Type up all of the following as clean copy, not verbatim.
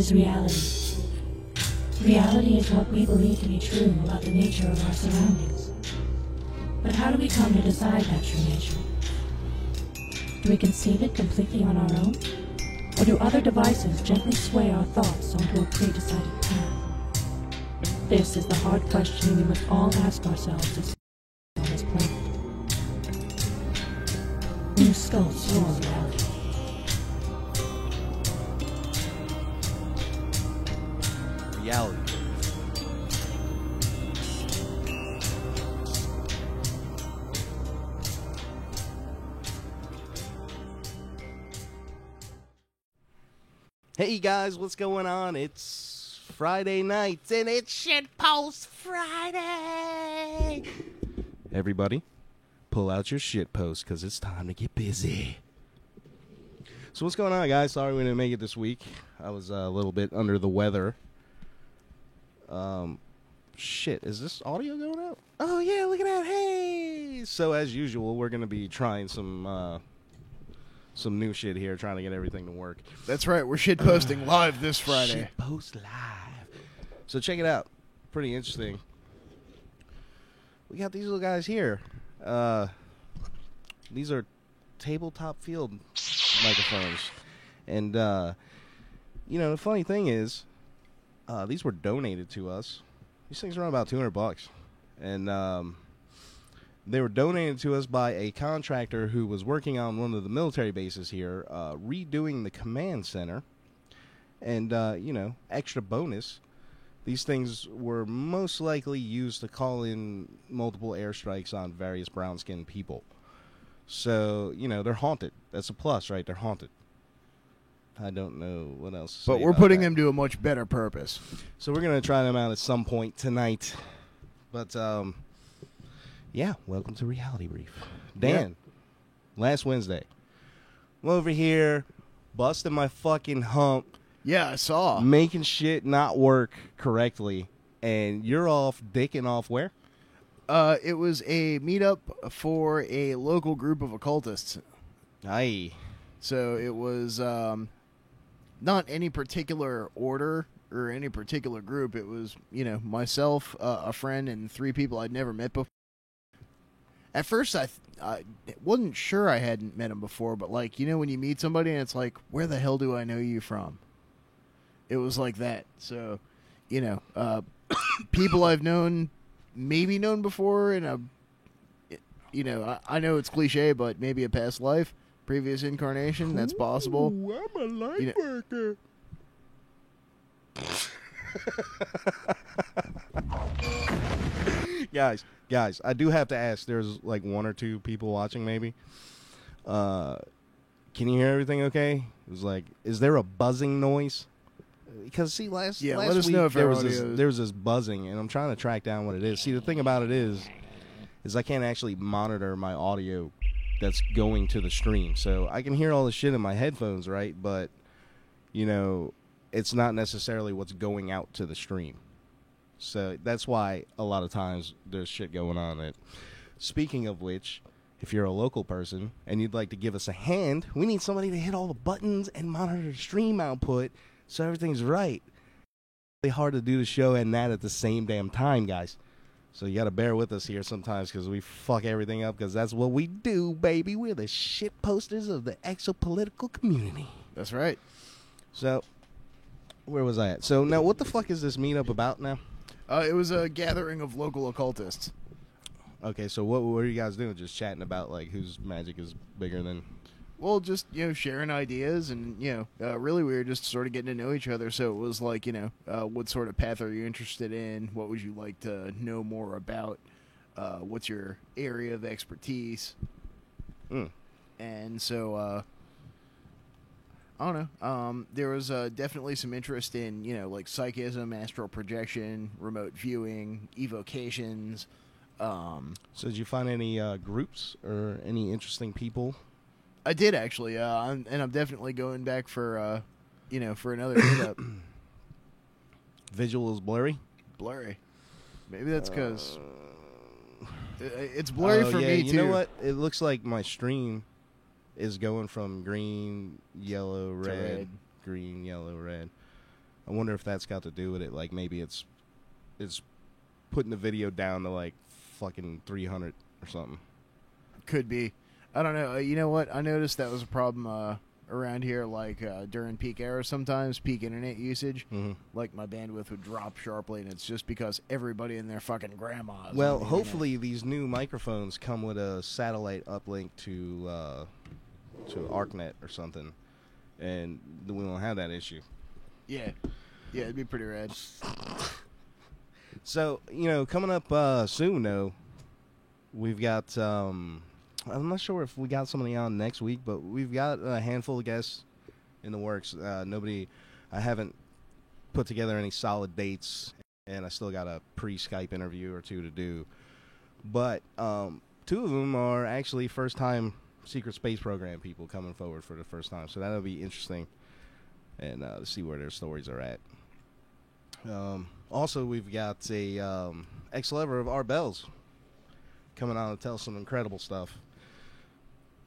is reality? Reality is what we believe to be true about the nature of our surroundings. But how do we come to decide that true nature? Do we conceive it completely on our own? Or do other devices gently sway our thoughts onto a pre-decided path? This is the hard question we must all ask ourselves as on this planet. Who sculpts your reality? Reality. Hey guys, what's going on? It's Friday night and it's Shitpost Friday! Everybody, pull out your shitpost because it's time to get busy. So what's going on, guys? Sorry we didn't make it this week. I was a little bit under the weather. Shit, is this audio going out? Oh yeah, look at that, hey! So as usual, we're going to be trying some new shit here, trying to get everything to work. That's right, we're shitposting live this Friday. Shitpost live. So check it out. Pretty interesting. We got these little guys here. These are tabletop field microphones. And, you know, the funny thing is, these were donated to us. These things are about $200. And, they were donated to us by a contractor who was working on one of the military bases here, redoing the command center. And, you know, extra bonus, these things were most likely used to call in multiple airstrikes on various brown-skinned people. So, you know, they're haunted. That's a plus, right? They're haunted. I don't know what else to say. But we're putting them to a much better purpose. So we're going to try them out at some point tonight. But, yeah, welcome to Reality Brief. Dan, last Wednesday, I'm over here busting my fucking hump. Yeah, I saw. Making shit not work correctly. And you're off dicking off where? It was a meetup for a local group of occultists. Aye. So it was not any particular order or any particular group. It was, you know, myself, a friend, and 3 people I'd never met before. At first, I wasn't sure I hadn't met them before, but, like, you know, when you meet somebody and it's like, where the hell do I know you from? It was like that. So, you know, people I've maybe known before in a, you know, I know it's cliche, but maybe a past life, previous incarnation, that's possible. Ooh, I'm a light worker. Guys, I do have to ask, there's like 1 or 2 people watching maybe. Can you hear everything okay? It was like, is there a buzzing noise? Because, see, last let us week know if there was this buzzing, and I'm trying to track down what it is. See, the thing about it is I can't actually monitor my audio that's going to the stream. So I can hear all the shit in my headphones, right? But, you know, it's not necessarily what's going out to the stream. So that's why a lot of times there's shit going on. Speaking of which, if you're a local person and you'd like to give us a hand, we need somebody to hit all the buttons and monitor the stream output so everything's right. It's really hard to do the show and that at the same damn time, guys. So you got to bear with us here sometimes because we fuck everything up because that's what we do, baby. We're the shit posters of the exopolitical community. That's right. So, where was I at? So, now what the fuck is this meetup about now? It was a gathering of local occultists. Okay, so what are you guys doing? Just chatting about, like, whose magic is bigger than... Well, just, you know, sharing ideas and, you know, really we were just sort of getting to know each other. So it was like, you know, what sort of path are you interested in? What would you like to know more about? What's your area of expertise? And so, I don't know. There was definitely some interest in, you know, like psychism, astral projection, remote viewing, evocations. So did you find any groups or any interesting people? I did, actually, and I'm definitely going back for, you know, for another meetup. Visual is blurry? Blurry. Maybe that's because it's blurry for me, too. You know what? It looks like my stream is going from green, yellow, red, green, yellow, red. I wonder if that's got to do with it. Like maybe it's putting the video down to like fucking 300 or something. Could be. I don't know. You know what? I noticed that was a problem around here, like during peak hours sometimes, peak internet usage. Mm-hmm. Like my bandwidth would drop sharply, and it's just because everybody and their fucking grandmas. Well, hopefully these new microphones come with a satellite uplink to ArcNet or something, and we won't have that issue. Yeah, it'd be pretty rad. So, coming up soon, though, we've got, I'm not sure if we got somebody on next week, but we've got a handful of guests in the works. I haven't put together any solid dates, and I still got a pre-Skype interview or two to do. But two of them are actually first-time Secret Space Program people coming forward for the first time, so that'll be interesting, and to see where their stories are at. Also, we've got a ex-lover of Art Bell's coming on to tell some incredible stuff.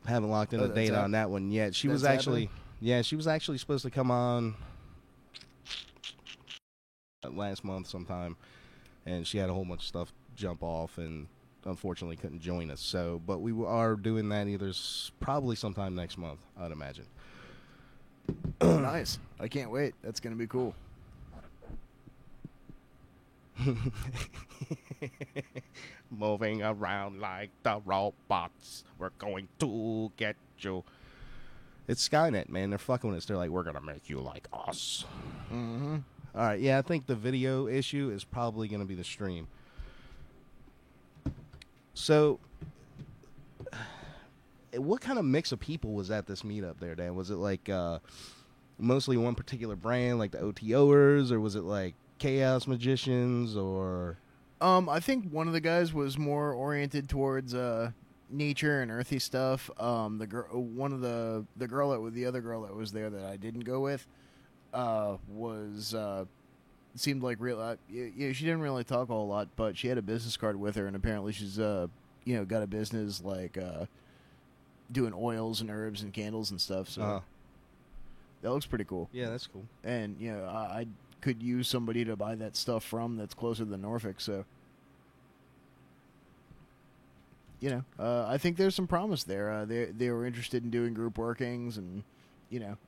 Haven't locked in a date on that one yet. She was actually supposed to come on last month sometime, and she had a whole bunch of stuff jump off and unfortunately couldn't join us. So, but we are doing that probably sometime next month, I'd imagine. Nice. I can't wait. That's going to be cool. Moving around like the robots, we're going to get you. It's Skynet, man. They're fucking with us. They're like, we're gonna make you like us. Mm-hmm. All right, yeah, I think the video issue is probably gonna be the stream. So, what kind of mix of people was at this meetup there, Dan? Was it like mostly one particular brand, like the OTOers, or was it like Chaos Magicians, or? I think one of the guys was more oriented towards nature and earthy stuff. The other girl that was there that I didn't go with was seemed like real. She didn't really talk a whole lot, but she had a business card with her, and apparently she's got a business like doing oils and herbs and candles and stuff. So that looks pretty cool. Yeah, that's cool. And I could use somebody to buy that stuff from that's closer than Norfolk, so I think there's some promise there. They were interested in doing group workings, and got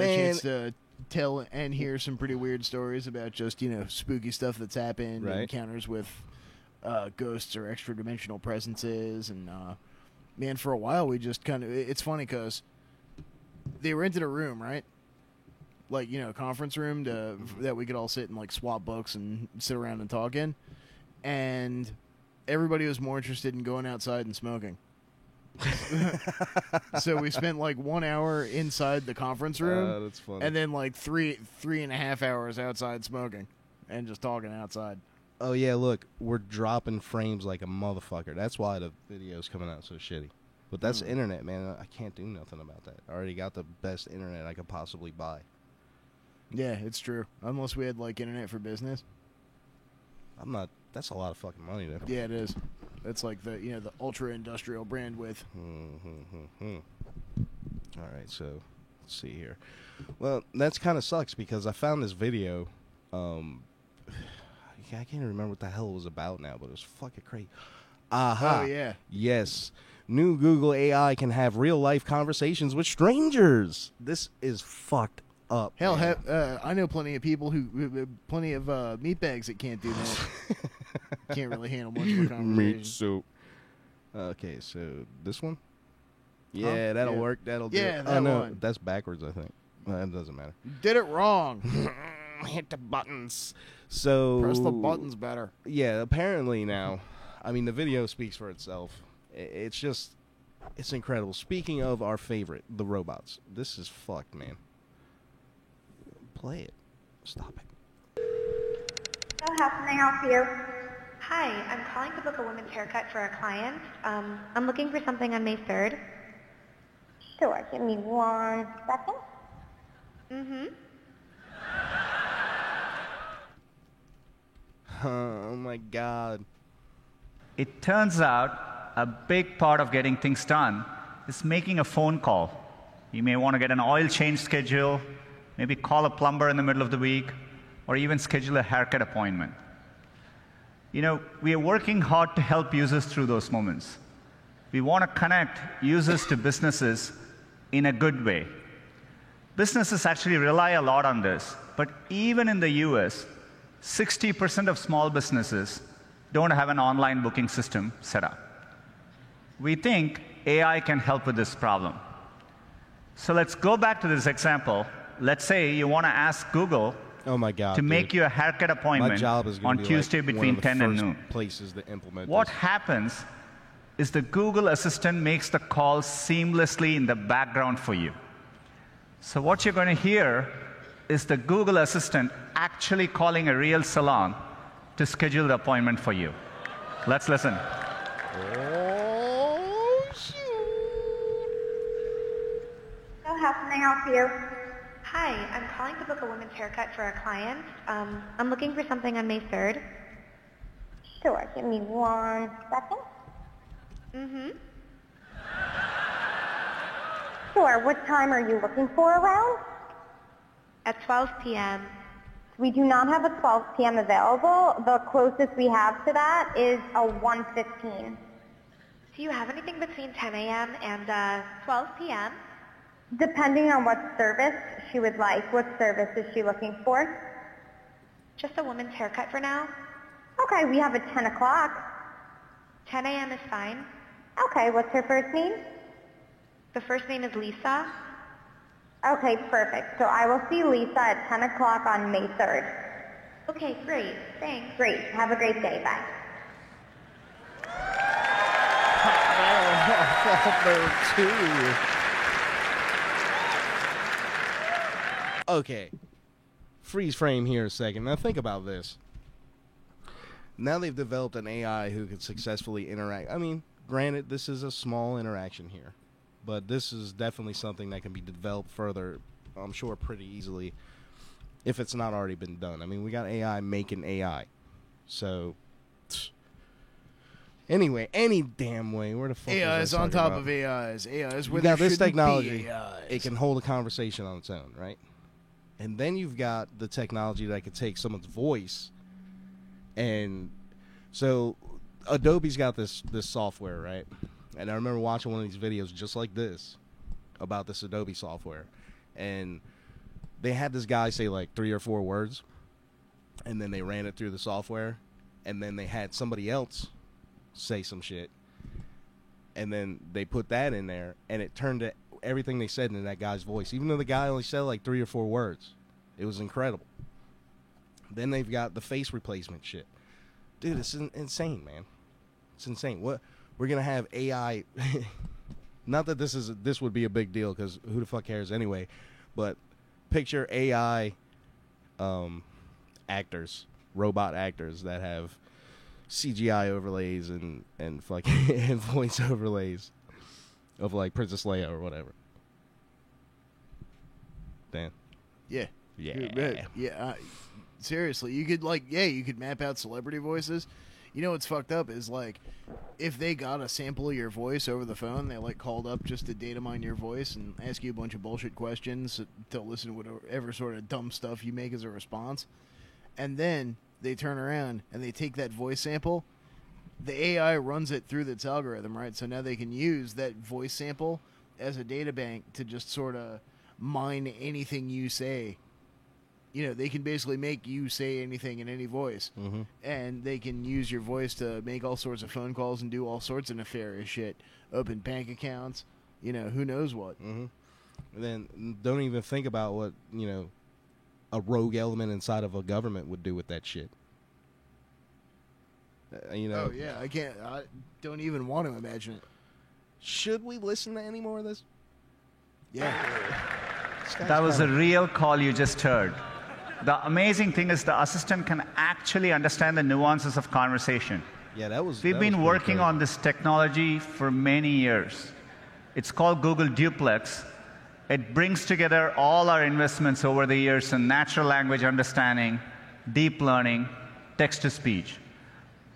a chance to tell and hear some pretty weird stories about just spooky stuff that's happened, right. Encounters with ghosts or extra dimensional presences, and man, for a while we just it's funny because they rented a room, right? Like, a conference room that we could all sit and, like, swap books and sit around and talk in. And everybody was more interested in going outside and smoking. So we spent, like, 1 hour inside the conference room. That's funny. And then, like, three and a half hours outside smoking and just talking outside. Oh, yeah, look, we're dropping frames like a motherfucker. That's why the video's coming out so shitty. But that's internet, man. I can't do nothing about that. I already got the best internet I could possibly buy. Yeah, it's true. Unless we had, like, internet for business. That's a lot of fucking money, though. Yeah, it is. It's like the ultra-industrial bandwidth. All right, so let's see here. Well, that's kind of sucks because I found this video. I can't even remember what the hell it was about now, but it was fucking crazy. Aha. Oh, yeah. Yes. New Google AI can have real-life conversations with strangers. This is fucked up. Hell, I know plenty of people plenty of meatbags that can't do that. Can't really handle much of a conversation. Meat soup. Okay, so this one? Yeah, that'll work. That'll do it. That no, one. That's backwards, I think. That doesn't matter. You did it wrong. Hit the buttons. So Press the buttons better. Yeah, apparently now. I mean, the video speaks for itself. It's incredible. Speaking of our favorite, the robots. This is fucked, man. Play it. Stop it. So how can I help you? Hi, I'm calling to book a women's haircut for a client. I'm looking for something on May 3rd. Sure, give me 1 second. Mm-hmm. Oh my God. It turns out a big part of getting things done is making a phone call. You may want to get an oil change schedule, maybe call a plumber in the middle of the week, or even schedule a haircut appointment. You know, we are working hard to help users through those moments. We want to connect users to businesses in a good way. Businesses actually rely a lot on this, but even in the US, 60% of small businesses don't have an online booking system set up. We think AI can help with this problem. So let's go back to this example. Let's say you want to ask Google Oh my God, to make dude. you a haircut My appointment job is on going to be Tuesday like one between of the 10 and first noon. places to implement What this. happens is the Google Assistant makes the call seamlessly in the background for you. So what you're going to hear is the Google Assistant actually calling a real salon to schedule the appointment for you. Let's listen. Oh, shoot. So how can I help you? Hi, I'm calling to book a women's haircut for a client. I'm looking for something on May 3rd. Sure, give me 1 second. Mm-hmm. Sure, what time are you looking for around? At 12 p.m. We do not have a 12 p.m. available. The closest we have to that is a 1:15. Do you have anything between 10 a.m. and 12 p.m.? Depending on what service she would like. What service is she looking for? Just a woman's haircut for now. Okay, we have a 10 o'clock. 10 a.m. is fine. Okay, what's her first name? The first name is Lisa. Okay, perfect. So I will see Lisa at 10 o'clock on May 3rd. Okay, great. Thanks. Great. Have a great day. Bye. Okay. Freeze frame here a second. Now think about this. Now they've developed an AI who can successfully interact. I mean, granted, this is a small interaction here, but this is definitely something that can be developed further, I'm sure, pretty easily, if it's not already been done. I mean, we got AI making AI. So, anyway, any damn way, where the fuck AI was is I on talking top about? of AIs. AIs where You got there this shouldn't technology. be AIs. It can hold a conversation on its own, right? And then you've got the technology that can take someone's voice, and so Adobe's got this software, right? And I remember watching one of these videos just like this about this Adobe software, and they had this guy say like 3 or 4 words, and then they ran it through the software, and then they had somebody else say some shit, and then they put that in there, and it turned to everything they said in that guy's voice, even though the guy only said like 3 or 4 words. It was incredible. Then they've got the face replacement shit. Dude, it's insane, man. It's insane. What we're gonna have AI. Not that this would be a big deal, because who the fuck cares anyway. But picture AI actors, robot actors that have CGI overlays and fucking and voice overlays of like Princess Leia or whatever. Dan. Yeah. Yeah. Yeah. Seriously, you could you could map out celebrity voices. You know what's fucked up is like, if they got a sample of your voice over the phone, they like called up just to data mine your voice and ask you a bunch of bullshit questions to listen to whatever sort of dumb stuff you make as a response, and then they turn around and they take that voice sample. The AI runs it through its algorithm, right? So now they can use that voice sample as a data bank to just sort of mine anything you say. You know, they can basically make you say anything in any voice. Mm-hmm. And they can use your voice to make all sorts of phone calls and do all sorts of nefarious shit. Open bank accounts, you know, who knows what. Mm-hmm. And then don't even think about what, you know, a rogue element inside of a government would do with that shit. You know. Oh, yeah, I don't even want to imagine it. Should we listen to any more of this? Yeah. That was a real call you just heard. The amazing thing is the assistant can actually understand the nuances of conversation. Yeah, that was. We've been working on this technology for many years. It's called Google Duplex. It brings together all our investments over the years in natural language understanding, deep learning, text-to-speech.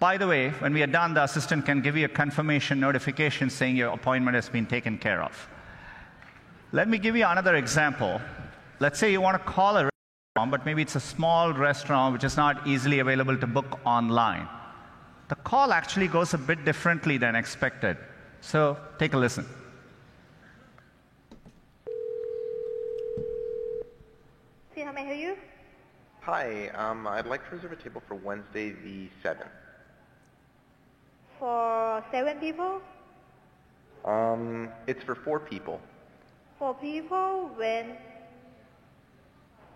By the way, when we are done, the assistant can give you a confirmation notification saying your appointment has been taken care of. Let me give you another example. let's say you want to call a restaurant, but maybe it's a small restaurant which is not easily available to book online. The call actually goes a bit differently than expected. So take a listen. See how may I help you? Hi, I'd like to reserve a table for Wednesday the 7th. For 7 people? It's for 4 people. 4 people when?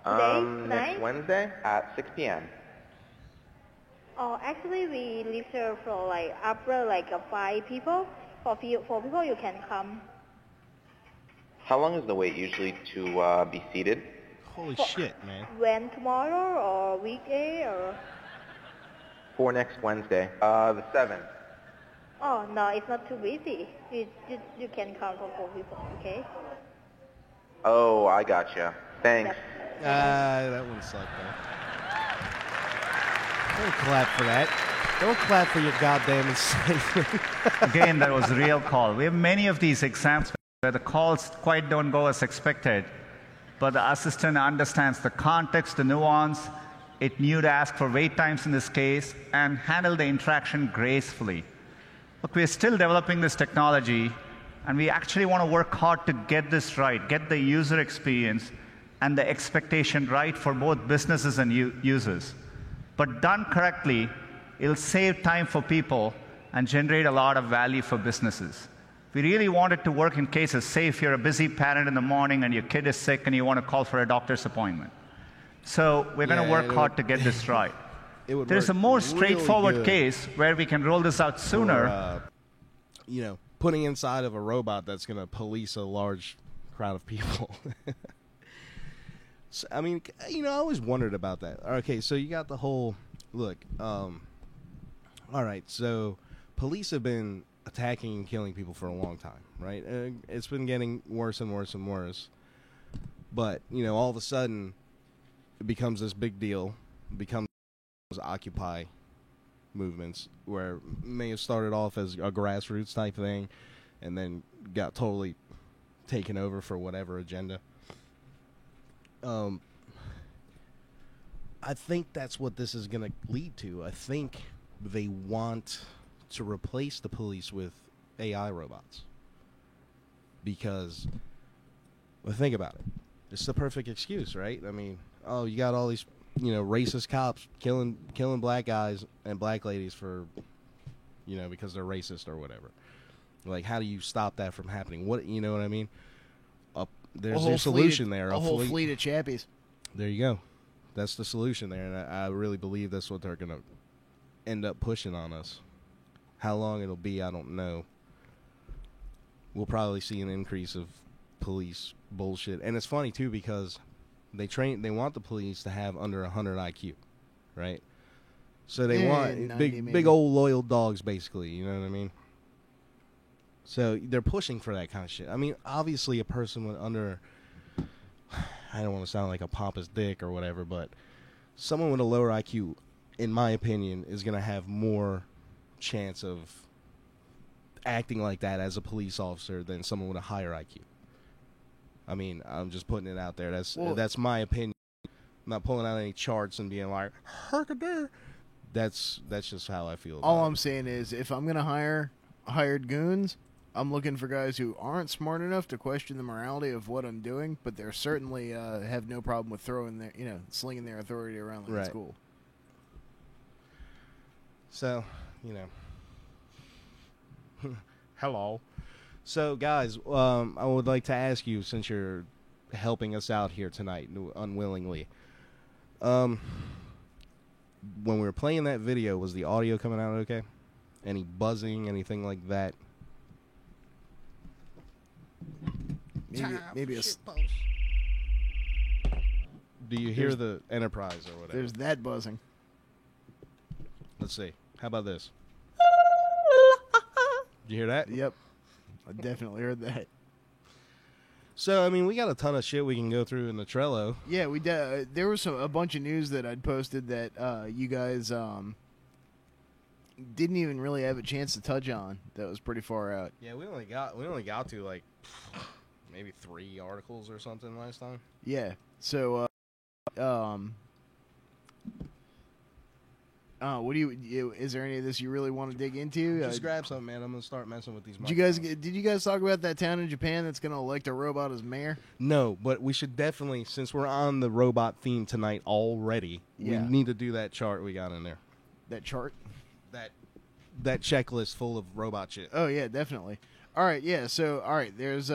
Next Tonight? Wednesday at 6 p.m. Oh, actually we reserve for after 5 people. For 4 people you can come. How long is the wait usually to be seated? Holy shit, man. When, tomorrow or weekday or? For next Wednesday, the 7th. Oh, no, it's not too busy. You can come for 4 people, okay? Oh, I gotcha. Thanks. That one sucked, man. Don't clap for that. Don't clap for your goddamn insanity. Again, that was a real call. We have many of these examples where the calls quite don't go as expected, but the assistant understands the context, the nuance. It knew to ask for wait times in this case and handle the interaction gracefully. Look, we're still developing this technology, and we actually want to work hard to get this right, get the user experience and the expectation right for both businesses and users. But done correctly, it'll save time for people and generate a lot of value for businesses. We really want it to work in cases, say if you're a busy parent in the morning and your kid is sick and you want to call for a doctor's appointment. So we're going to work hard to get this right. There's a more straightforward case where we can roll this out sooner. Putting inside of a robot that's going to police a large crowd of people. So, I mean, I always wondered about that. Okay, so you got the whole, look, all right, so police have been attacking and killing people for a long time, right? It's been getting worse and worse and worse. But, all of a sudden, it becomes this big deal. It becomes Occupy movements where it may have started off as a grassroots type thing and then got totally taken over for whatever agenda. I think that's what this is going to lead to. I think they want to replace the police with AI robots. Because, well, think about it. It's the perfect excuse, right? I mean, you got all these, racist cops killing black guys and black ladies for, because they're racist or whatever. Like, how do you stop that from happening? You know what I mean? There's a solution there. A whole fleet of chappies. There you go. That's the solution there, and I really believe that's what they're going to end up pushing on us. How long it'll be, I don't know. We'll probably see an increase of police bullshit. And it's funny, too, because they want the police to have under 100 IQ, right? So they want big old loyal dogs, basically, you know what I mean? So they're pushing for that kind of shit. I mean, obviously a person with under, I don't want to sound like a pompous dick or whatever, but someone with a lower IQ, in my opinion, is going to have more chance of acting like that as a police officer than someone with a higher IQ. I mean, I'm just putting it out there. That's my opinion. I'm not pulling out any charts and being like, herkader. That's just how I feel about All I'm saying is, if I'm going to hire hired goons, I'm looking for guys who aren't smart enough to question the morality of what I'm doing, but they're certainly have no problem with slinging their authority around like it's cool. So, hello. So, guys, I would like to ask you, since you're helping us out here tonight, unwillingly, when we were playing that video, was the audio coming out okay? Any buzzing, anything like that? Maybe Do you hear the Enterprise or whatever? There's that buzzing. Let's see. How about this? Did you hear that? Yep. I definitely heard that. So, I mean, we got a ton of shit we can go through in the Trello. Yeah, we did. There was a bunch of news that I'd posted that you guys didn't even really have a chance to touch on. That was pretty far out. Yeah, we only got to like maybe 3 articles or something last time. Yeah, So, what do you? Is there any of this you really want to dig into? Just grab something, man. I'm gonna start messing with these. Did you guys talk about that town in Japan that's gonna elect a robot as mayor? No, but we should definitely, since we're on the robot theme tonight already, we need to do that chart we got in there. That chart? That checklist full of robot shit. Oh yeah, definitely. All right, yeah. So there's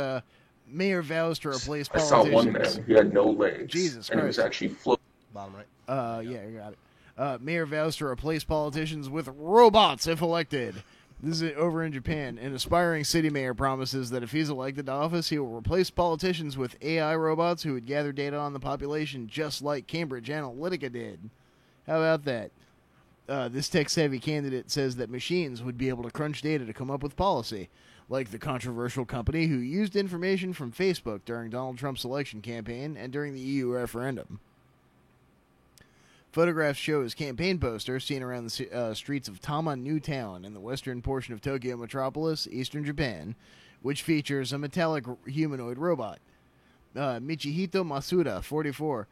mayor vows to replace I politicians. saw one man. He had no legs. Jesus Christ. And he was actually floating. Bottom right. Yeah, you got it. Mayor vows to replace politicians with robots if elected. This is over in Japan. An aspiring city mayor promises that if he's elected to office, he will replace politicians with AI robots who would gather data on the population just like Cambridge Analytica did. How about that? This tech-savvy candidate says that machines would be able to crunch data to come up with policy, like the controversial company who used information from Facebook during Donald Trump's election campaign and during the EU referendum. Photographs show his campaign poster seen around the streets of Tama New Town in the western portion of Tokyo Metropolis, eastern Japan, which features a metallic humanoid robot. Michihito Masuda, 44,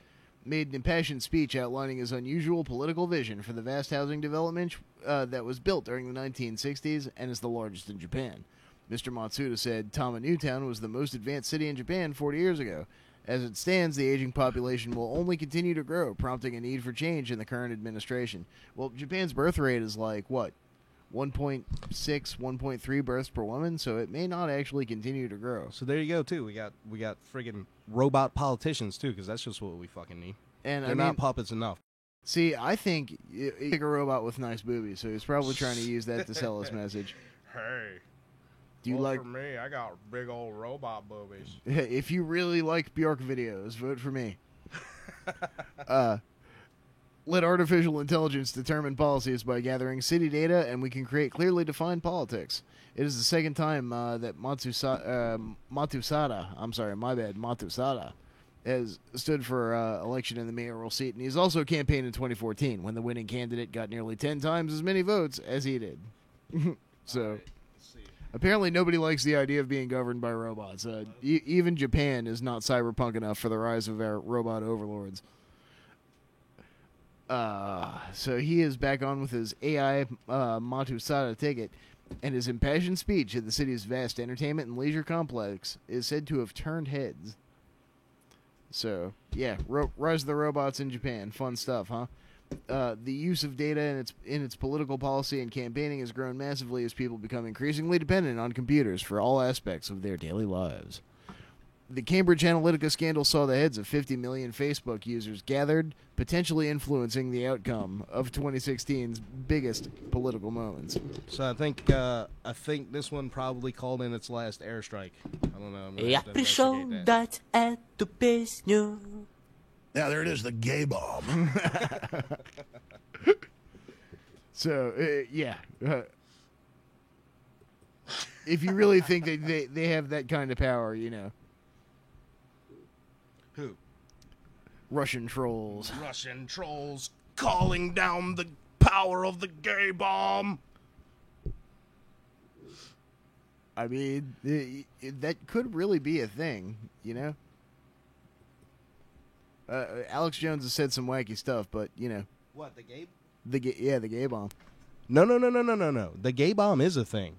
made an impassioned speech outlining his unusual political vision for the vast housing development that was built during the 1960s and is the largest in Japan. Mr. Matsuda said Tama New Town was the most advanced city in Japan 40 years ago. As it stands, the aging population will only continue to grow, prompting a need for change in the current administration. Well, Japan's birth rate is like, what, 1.6, 1.3 births per woman, so it may not actually continue to grow. So there you go, too. We got friggin' robot politicians, too, because that's just what we fucking need. And They're not puppets enough. See, I think you pick a robot with nice boobies, so he's probably trying to use that to sell his message. Hey. Do you like? For me, I got big old robot boobies. If you really like Bjork videos, vote for me. Let artificial intelligence determine policies by gathering city data, and we can create clearly defined politics. It is the second time that Matusada has stood for election in the mayoral seat, and he's also campaigned in 2014 when the winning candidate got nearly 10 times as many votes as he did. So. Apparently, nobody likes the idea of being governed by robots. Even Japan is not cyberpunk enough for the rise of our robot overlords. So he is back on with his AI Matusada ticket, and his impassioned speech at the city's vast entertainment and leisure complex is said to have turned heads. So, yeah, rise of the robots in Japan. Fun stuff, huh? The use of data in its political policy and campaigning has grown massively as people become increasingly dependent on computers for all aspects of their daily lives. The Cambridge Analytica scandal saw the heads of 50 million Facebook users gathered, potentially influencing the outcome of 2016's biggest political moments. So I think this one probably called in its last airstrike. I don't know. Я пришел дать эту песню. Yeah, there it is, the gay bomb. So, yeah. If you really think that they have that kind of power, you know. Who? Russian trolls. Russian trolls calling down the power of the gay bomb. I mean, that could really be a thing, you know? Alex Jones has said some wacky stuff, but, you know. What, the gay? The gay bomb. No. The gay bomb is a thing.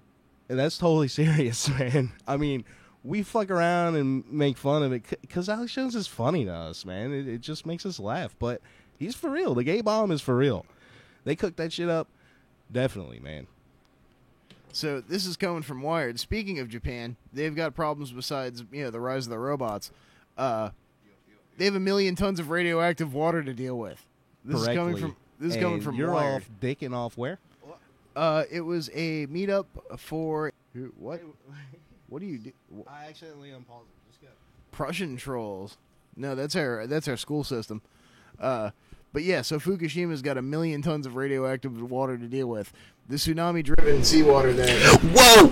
And that's totally serious, man. I mean, we fuck around and make fun of it because Alex Jones is funny to us, man. It just makes us laugh. But he's for real. The gay bomb is for real. They cooked that shit up. Definitely, man. So this is coming from Wired. Speaking of Japan, they've got problems besides, you know, the rise of the robots. They have 1 million tons of radioactive water to deal with. This is coming from you're Wired. Off dicking off where? It was a meetup for what? What do you do? I accidentally unpaused it. Just go. Prussian trolls. No, that's our school system. But yeah, so Fukushima's got 1 million tons of radioactive water to deal with. The tsunami-driven seawater there. Whoa!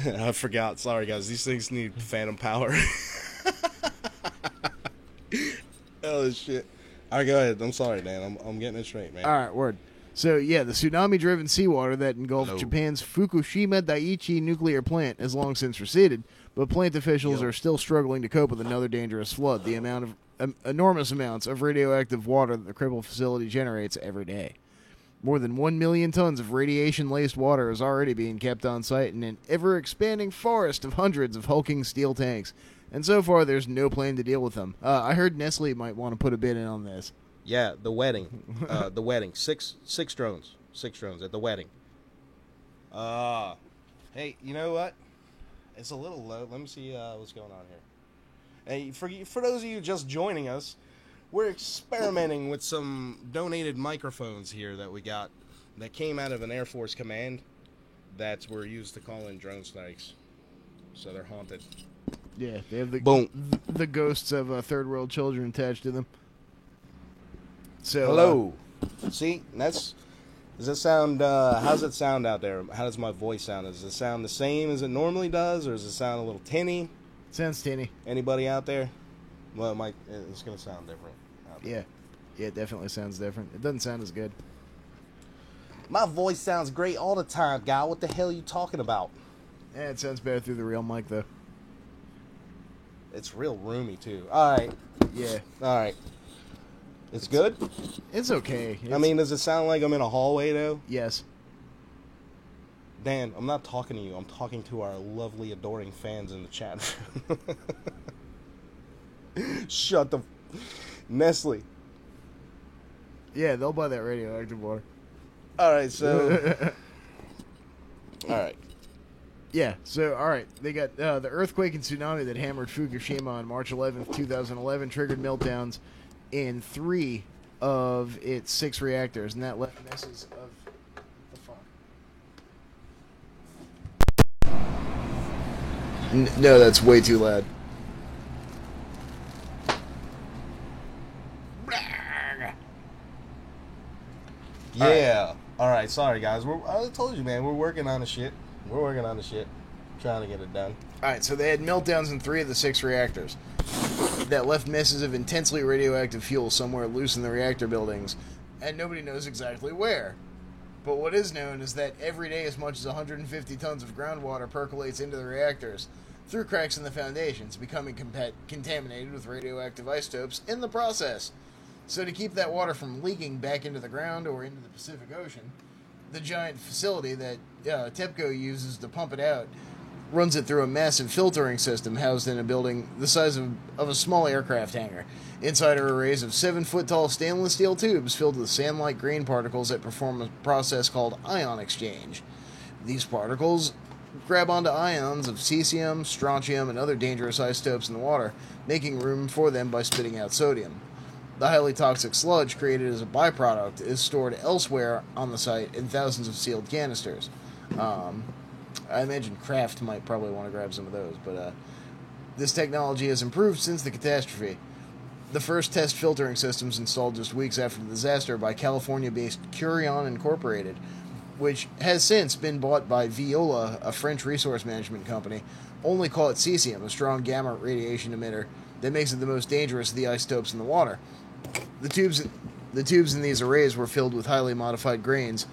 I forgot. Sorry, guys. These things need phantom power. Oh, shit. All right, go ahead. I'm sorry, Dan. I'm getting it straight, man. All right, word. So, yeah, the tsunami-driven seawater that engulfed Japan's Fukushima Daiichi nuclear plant has long since receded, but plant officials are still struggling to cope with another dangerous flood, the amount of enormous amounts of radioactive water that the crippled facility generates every day. More than 1 million tons of radiation-laced water is already being kept on site in an ever-expanding forest of hundreds of hulking steel tanks, and so far there's no plan to deal with them. I heard Nestle might want to put a bid in on this. Yeah, the wedding. The wedding. Six drones. 6 drones at the wedding. Hey, you know what? It's a little low. Let me see what's going on here. Hey, for those of you just joining us, we're experimenting with some donated microphones here that we got that came out of an Air Force command that were used to call in drone strikes. So they're haunted. Yeah, they have the ghosts of third world children attached to them. So hello. See, does it sound? How's it sound out there? How does my voice sound? Does it sound the same as it normally does, or does it sound a little tinny? Sounds tinny. Anybody out there? Well, it's gonna sound different. Yeah, it definitely sounds different. It doesn't sound as good. My voice sounds great all the time, guy. What the hell are you talking about? Yeah, it sounds better through the real mic though. It's real roomy too. All right. Yeah. All right. It's good? It's okay. I mean, does it sound like I'm in a hallway, though? Yes. Dan, I'm not talking to you. I'm talking to our lovely, adoring fans in the chat room. Shut the... Nestle. Yeah, they'll buy that radioactive water. All right, so... All right. Yeah, so, all right. They got the earthquake and tsunami that hammered Fukushima on March 11th, 2011, triggered meltdowns in 3 of its 6 reactors, and that left messes of the fuck. No, that's way too loud. Yeah. All right, sorry, guys. I told you, man, we're working on the shit. Trying to get it done. All right, so they had meltdowns in 3 of the 6 reactors that left messes of intensely radioactive fuel somewhere loose in the reactor buildings, and nobody knows exactly where. But what is known is that every day as much as 150 tons of groundwater percolates into the reactors through cracks in the foundations, becoming contaminated with radioactive isotopes in the process. So to keep that water from leaking back into the ground or into the Pacific Ocean, the giant facility that TEPCO uses to pump it out runs it through a massive filtering system housed in a building the size of a small aircraft hangar. Inside are arrays of 7-foot-tall stainless steel tubes filled with sand-like grain particles that perform a process called ion exchange. These particles grab onto ions of cesium, strontium, and other dangerous isotopes in the water, making room for them by spitting out sodium. The highly toxic sludge created as a byproduct is stored elsewhere on the site in thousands of sealed canisters. I imagine Kraft might probably want to grab some of those, but this technology has improved since the catastrophe. The first test filtering systems installed just weeks after the disaster by California-based Curion Incorporated, which has since been bought by Veolia, a French resource management company, only call it cesium, a strong gamma radiation emitter that makes it the most dangerous of the isotopes in the water. The tubes in these arrays were filled with highly modified grains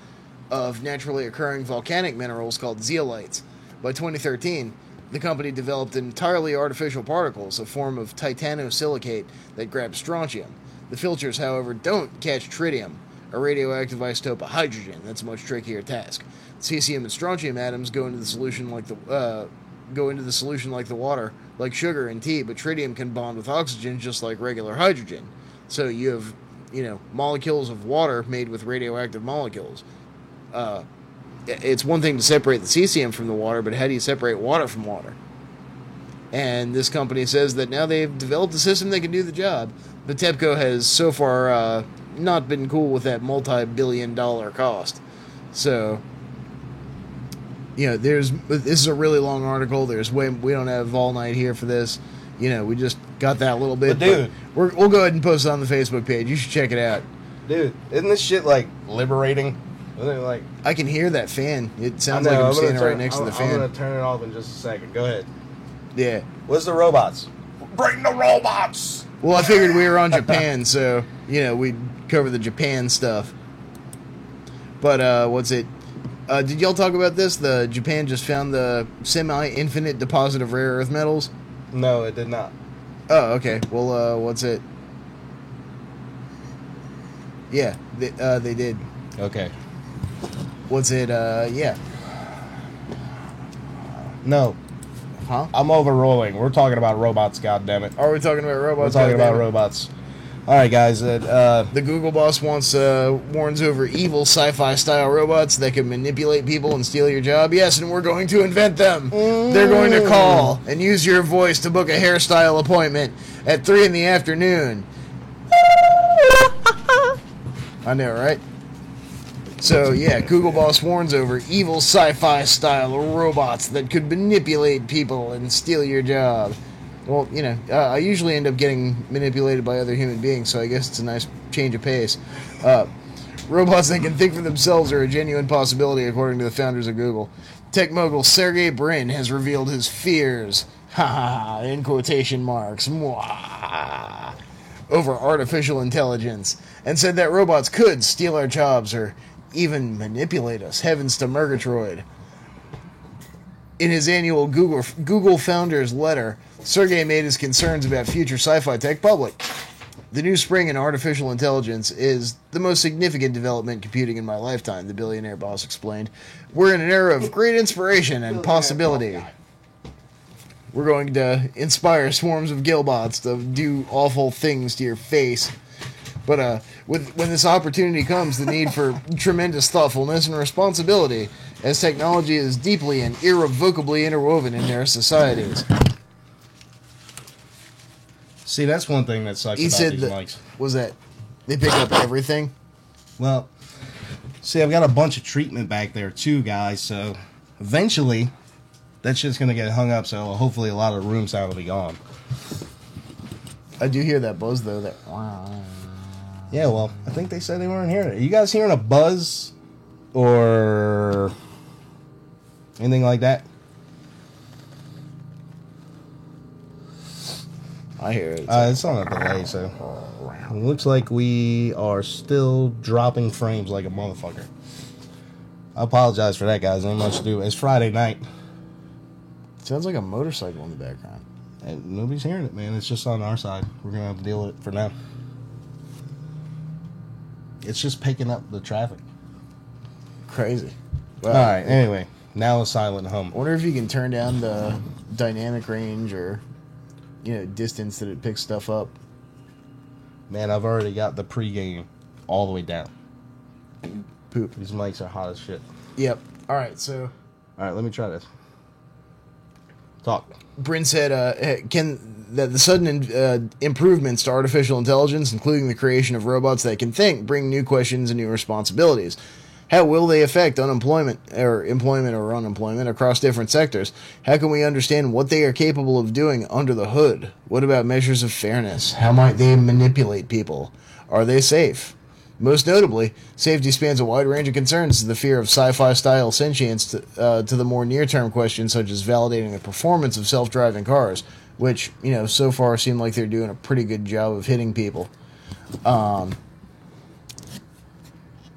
of naturally occurring volcanic minerals called zeolites. By 2013, the company developed entirely artificial particles, a form of titanosilicate that grabs strontium. The filters, however, don't catch tritium, a radioactive isotope of hydrogen. That's a much trickier task. Cesium and strontium atoms go into the solution like the water, like sugar and tea, but tritium can bond with oxygen just like regular hydrogen. So you have, molecules of water made with radioactive molecules. It's one thing to separate the cesium from the water, but how do you separate water from water? And this company says that now they've developed a system that can do the job. But TEPCO has so far not been cool with that multi-billion-dollar cost. So, this is a really long article. We don't have all night here for this. We just got that little bit. But dude, we'll go ahead and post it on the Facebook page. You should check it out. Dude, isn't this shit liberating? I can hear that fan. It sounds like I'm standing right next to the fan. I'm going to turn it off in just a second. Go ahead. Yeah. Where's the robots? Bring the robots! Well, I figured we were on Japan, so, we'd cover the Japan stuff. But what's it? Did y'all talk about this? Japan just found the semi-infinite deposit of rare earth metals. No, it did not. Oh, okay. Well, what's it? Yeah, they did. Okay. What's it? Yeah. No. Huh? I'm overruling. We're talking about robots, goddammit. Are we talking about robots? We're talking about robots. All right, guys. The Google boss warns over evil sci-fi style robots that can manipulate people and steal your job. Yes, and we're going to invent them. They're going to call and use your voice to book a hairstyle appointment at 3 in the afternoon. I know, right? So, yeah, Google boss warns over evil sci-fi style robots that could manipulate people and steal your job. Well, you know, I usually end up getting manipulated by other human beings, so I guess it's a nice change of pace. Robots that can think for themselves are a genuine possibility, according to the founders of Google. Tech mogul Sergey Brin has revealed his fears, in quotation marks, mwah, over artificial intelligence, and said that robots could steal our jobs or even manipulate us. Heavens to Murgatroyd. In his annual Google Founders letter, Sergey made his concerns about future sci-fi tech public. The new spring in artificial intelligence is the most significant development in computing in my lifetime, the billionaire boss explained. We're in an era of great inspiration and possibility. We're going to inspire swarms of Gilbots to do awful things to your face. But when this opportunity comes, the need for tremendous thoughtfulness and responsibility, as technology is deeply and irrevocably interwoven in their societies. See, that's one thing that sucks about these mics. Was that they pick up everything? Well, see, I've got a bunch of treatment back there too, guys. So eventually, that shit's gonna get hung up. So hopefully, a lot of the room sound will be gone. I do hear that buzz though. Yeah, well, I think they said they weren't hearing it. Are you guys hearing a buzz or anything like that? I hear it. It's on a delay, so it looks like we are still dropping frames like a motherfucker. I apologize for that, guys. Ain't much to do. It's Friday night. Sounds like a motorcycle in the background. And nobody's hearing it, man. It's just on our side. We're going to have to deal with it for now. It's just picking up the traffic. Crazy. Well, all right, anyway. Now a silent hum. I wonder if you can turn down the dynamic range or, distance that it picks stuff up. Man, I've already got the pregame all the way down. Poop. These mics are hot as shit. Yep. All right, so... All right, let me try this. Talk. Brin said that the sudden improvements to artificial intelligence, including the creation of robots that can think, bring new questions and new responsibilities. How will they affect employment or unemployment across different sectors? How can we understand what they are capable of doing under the hood? What about measures of fairness? How might they manipulate people? Are they safe? Most notably, safety spans a wide range of concerns, the fear of sci-fi style sentience to the more near-term questions such as validating the performance of self-driving cars, which, so far seem like they're doing a pretty good job of hitting people.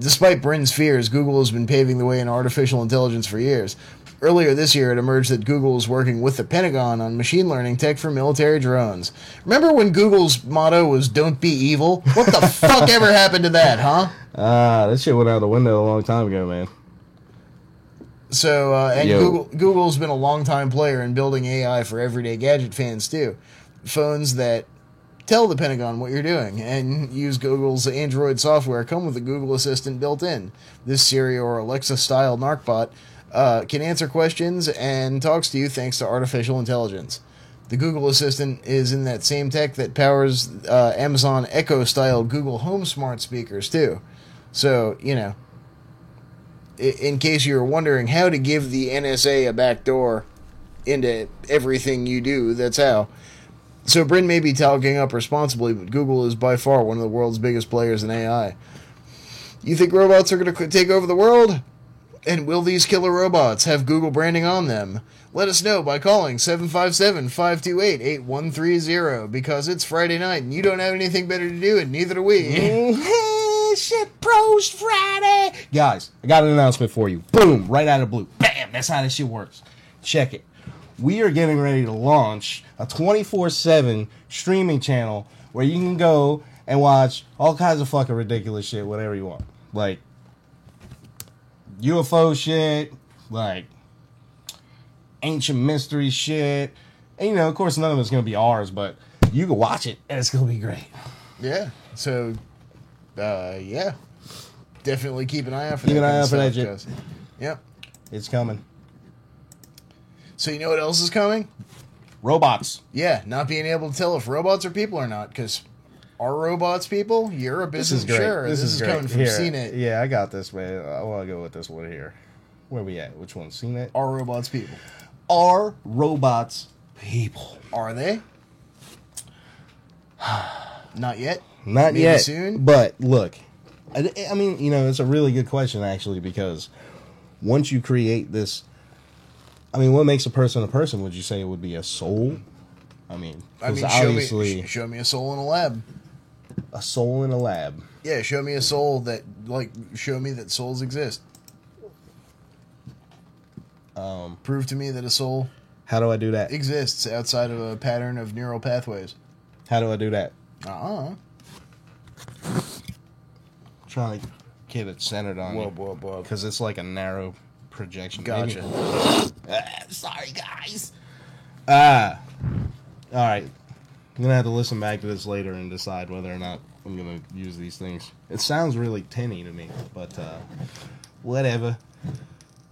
Despite Brin's fears, Google has been paving the way in artificial intelligence for years. Earlier this year, it emerged that Google is working with the Pentagon on machine learning tech for military drones. Remember when Google's motto was "Don't be evil"? What the fuck ever happened to that, huh? That shit went out the window a long time ago, man. So, Google's been a long-time player in building AI for everyday gadget fans, too. Phones that tell the Pentagon what you're doing and use Google's Android software come with a Google Assistant built in. This Siri or Alexa-style narcbot can answer questions and talks to you thanks to artificial intelligence. The Google Assistant is in that same tech that powers Amazon Echo-style Google Home smart speakers, too. So, in case you were wondering how to give the NSA a backdoor into everything you do, that's how. So Brin may be talking up responsibly, but Google is by far one of the world's biggest players in AI. You think robots are going to take over the world? And will these killer robots have Google branding on them? Let us know by calling 757-528-8130, because it's Friday night and you don't have anything better to do, and neither do we. this shit, Pros Friday. Guys, I got an announcement for you. Boom, right out of the blue. Bam, that's how this shit works. Check it. We are getting ready to launch a 24/7 streaming channel where you can go and watch all kinds of fucking ridiculous shit, whatever you want. Like UFO shit, like ancient mystery shit. And, you know, of course, none of it's going to be ours, but you can watch it, and it's going to be great. Yeah. So, yeah. Definitely keep an eye out for Keep that. an eye out for that shit. shit. Yep. It's coming. So, you know what else is coming? Robots. Yeah, not being able to tell if robots are people or not, because are robots people? You're a This business is great. sure. This is great. coming from Here, CNET. Yeah, I got this, man. I want to go with this one here. Where we at? Which one? CNET? Are robots people? Are robots people? Are they? Not yet. Not Maybe yet. soon. But look, I mean, you know, it's a really good question, actually, because once you create this, I mean, what makes a person? Would you say it would be a soul? I mean, obviously, show me a soul in a lab. A soul in a lab. Yeah, show me a soul that, show me that souls exist. Prove to me that a soul How do I do that? exists outside of a pattern of neural pathways. How do I do that? Trying to get it centered on you. Whoa. Because it's like a narrow projection. Gotcha. Sorry, guys. All right. I'm going to have to listen back to this later and decide whether or not I'm going to use these things. It sounds really tinny to me, but whatever.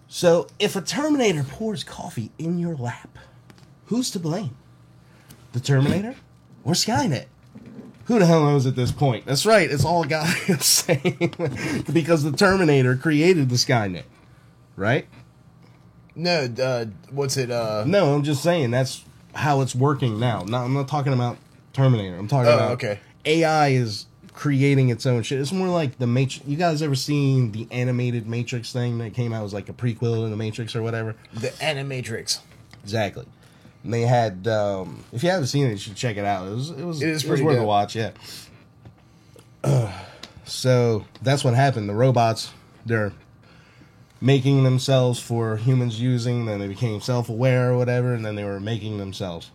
So, if a Terminator pours coffee in your lap, who's to blame? The Terminator or Skynet? Who the hell knows at this point? That's right, it's all a guy saying. Because the Terminator created the Skynet, right? No, what's it? No, I'm just saying that's how it's working now. I'm not talking about Terminator. I'm talking about okay. AI is creating its own shit. It's more like the Matrix. You guys ever seen the animated Matrix thing that came out? It was like a prequel to the Matrix or whatever. The Animatrix. Exactly. And they had, if you haven't seen it, you should check it out. It was pretty worth a good. watch, yeah. So that's what happened. The robots, they're making themselves for humans using, then they became self-aware or whatever, and then they were making themselves.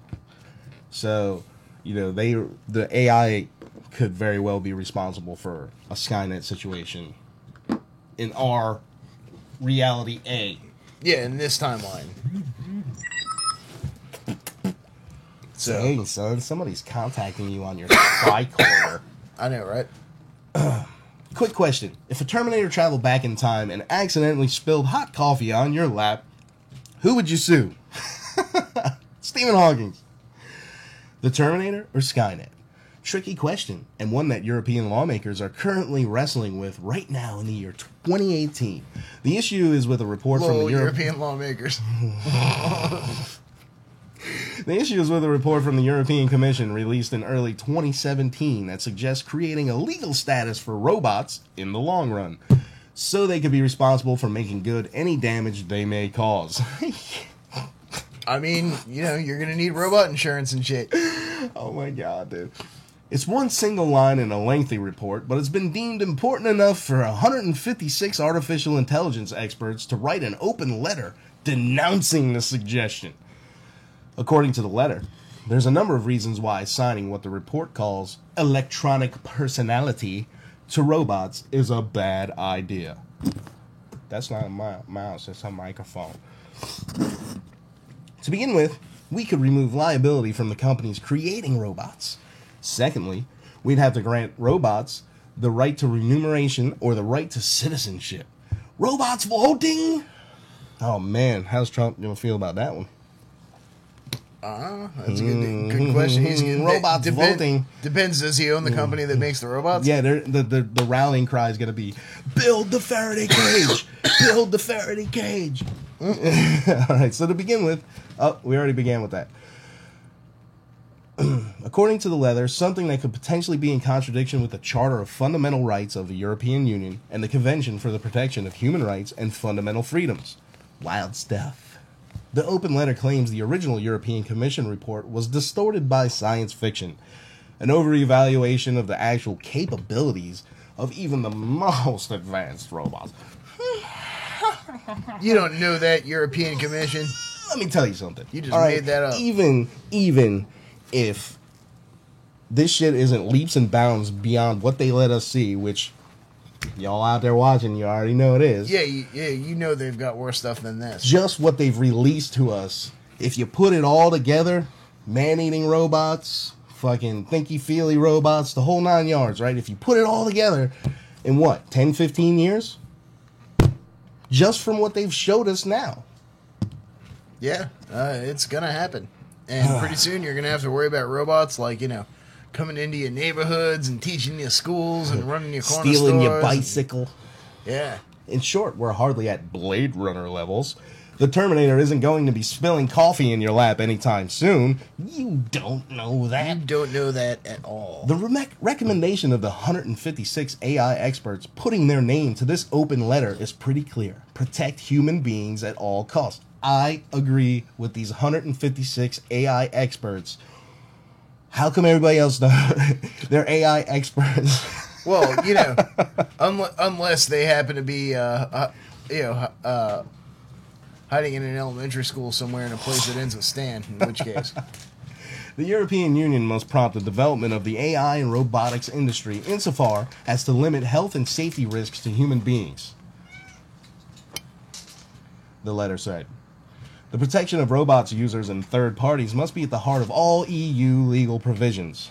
So, you know, the AI could very well be responsible for a Skynet situation in our reality A. Yeah, in this timeline. So, Dang, son, somebody's contacting you on your tricorder. I know, right? Quick question. If a Terminator traveled back in time and accidentally spilled hot coffee on your lap, who would you sue? Stephen Hawking. The Terminator or Skynet? Tricky question, and one that European lawmakers are currently wrestling with right now in the year 2018. The issue is with a report from the European lawmakers. The issue is with a report from the European Commission released in early 2017 that suggests creating a legal status for robots in the long run, so they could be responsible for making good any damage they may cause. I mean, you know, you're gonna need robot insurance and shit. Oh my god, dude. It's one single line in a lengthy report, but it's been deemed important enough for 156 artificial intelligence experts to write an open letter denouncing the suggestion. According to the letter, there's a number of reasons why assigning what the report calls electronic personality to robots is a bad idea. That's not a mouse, that's a microphone. To begin with, we could remove liability from the companies creating robots. Secondly, we'd have to grant robots the right to remuneration or the right to citizenship. Robots voting? Oh man, how's Trump gonna feel about that one? That's a good question. He's robots voting. Depends. Does he own the company that makes the robots? Yeah, the rallying cry is going to be, build the Faraday cage! Build the Faraday cage! All right, so to begin with, we already began with that. According to the letter, something that could potentially be in contradiction with the Charter of Fundamental Rights of the European Union and the Convention for the Protection of Human Rights and Fundamental Freedoms. Wild stuff. The open letter claims the original European Commission report was distorted by science fiction, an over-evaluation of the actual capabilities of even the most advanced robots. You don't know that, European Commission? Let me tell you something. You just All right? made that up. Even if this shit isn't leaps and bounds beyond what they let us see, which y'all out there watching, you already know it is. Yeah, you know they've got worse stuff than this. Just what they've released to us. If you put it all together, man-eating robots, fucking thinky-feely robots, the whole 9 yards, right? If you put it all together in what, 10, 15 years? Just from what they've showed us now. Yeah, it's gonna happen. And pretty soon you're gonna have to worry about robots like, coming into your neighborhoods and teaching your schools and running your corner Stealing stores. your bicycle. Yeah. In short, we're hardly at Blade Runner levels. The Terminator isn't going to be spilling coffee in your lap anytime soon. You don't know that. You don't know that at all. The recommendation of the 156 AI experts putting their name to this open letter is pretty clear. Protect human beings at all costs. I agree with these 156 AI experts. How come everybody else does? They're AI experts. Well, unless they happen to be, hiding in an elementary school somewhere in a place that ends with Stan, in which case. The European Union must prompt the development of the AI and robotics industry insofar as to limit health and safety risks to human beings. The letter said, the protection of robots users and third parties must be at the heart of all EU legal provisions.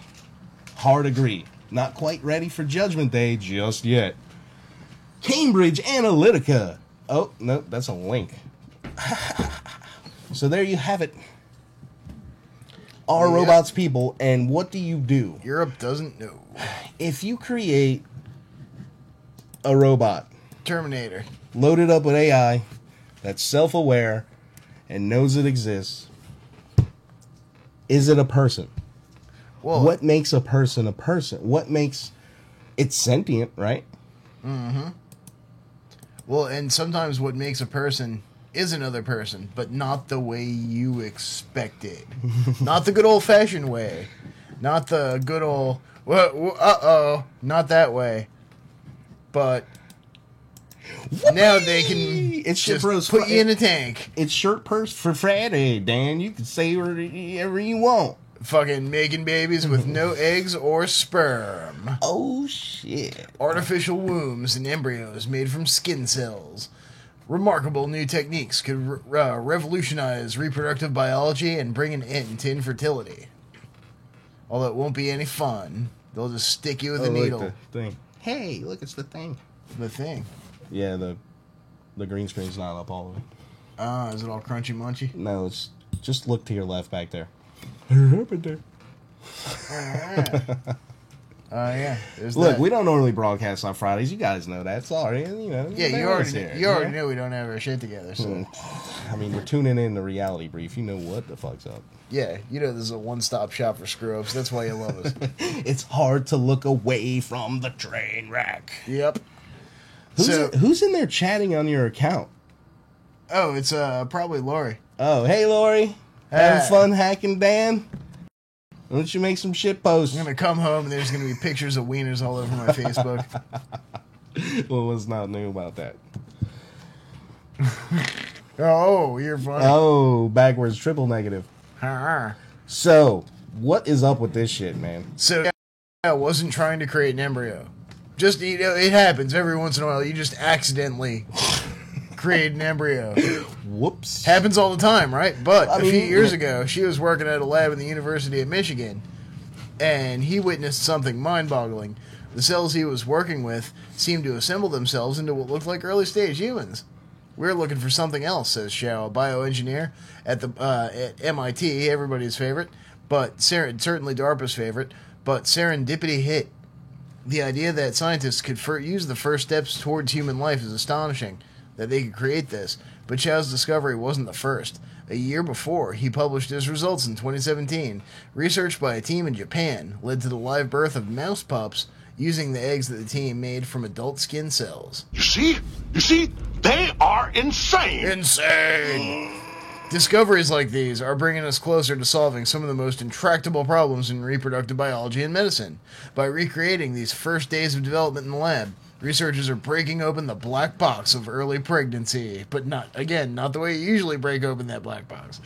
Hard agree. Not quite ready for Judgment Day just yet. Cambridge Analytica. Oh, no, that's a link. So there you have it. Are robots people, and what do you do? Europe doesn't know. If you create a robot, Terminator, loaded up with AI, that's self-aware and knows it exists, is it a person? Well, what makes a person a person? What makes it sentient, right? Mm-hmm. Well, and sometimes what makes a person is another person, but not the way you expect it. Not the good old-fashioned way. Not the good old, not that way. But now they can just put you in a tank. It's shirt purse for Friday, Dan. You can say whatever you want. Fucking making babies with no eggs or sperm. Oh, shit. Artificial wombs and embryos made from skin cells. Remarkable new techniques could revolutionize reproductive biology and bring an end to infertility. Although it won't be any fun. They'll just stick you with a needle. Look, the thing. Hey, look, it's the thing. The thing. Yeah, the green screen's not up all the way. Is it all crunchy munchy? No, it's just look to your left back there. Yeah. Look, we don't normally broadcast on Fridays. You guys know that. Sorry, Yeah, you already know we don't have our shit together. So, I mean, we're tuning in to Reality Brief. You know what the fuck's up. Yeah, this is a one-stop shop for screw-ups. That's why you love us. It's hard to look away from the train wreck. Yep. Who's in there chatting on your account? Oh, it's probably Lori. Oh, hey, Lori. Having fun hacking Dan? Why don't you make some shit posts? I'm going to come home and there's going to be pictures of wieners all over my Facebook. Well, what's not new about that? Oh, you're funny. Oh, backwards triple negative. So, what is up with this shit, man? So, I wasn't trying to create an embryo. Just, it happens every once in a while. You just accidentally create an embryo. Whoops. Happens all the time, right? But a few years ago, she was working at a lab in the University of Michigan, and he witnessed something mind-boggling. The cells he was working with seemed to assemble themselves into what looked like early-stage humans. We're looking for something else, says Xiao, a bioengineer at MIT, everybody's favorite, but certainly DARPA's favorite, but serendipity hit. The idea that scientists could use the first steps towards human life is astonishing, that they could create this. But Xiao's discovery wasn't the first. A year before, he published his results in 2017. Research by a team in Japan led to the live birth of mouse pups using the eggs that the team made from adult skin cells. You see? They are insane. Insane. Discoveries like these are bringing us closer to solving some of the most intractable problems in reproductive biology and medicine. By recreating these first days of development in the lab, researchers are breaking open the black box of early pregnancy, but not the way you usually break open that black box.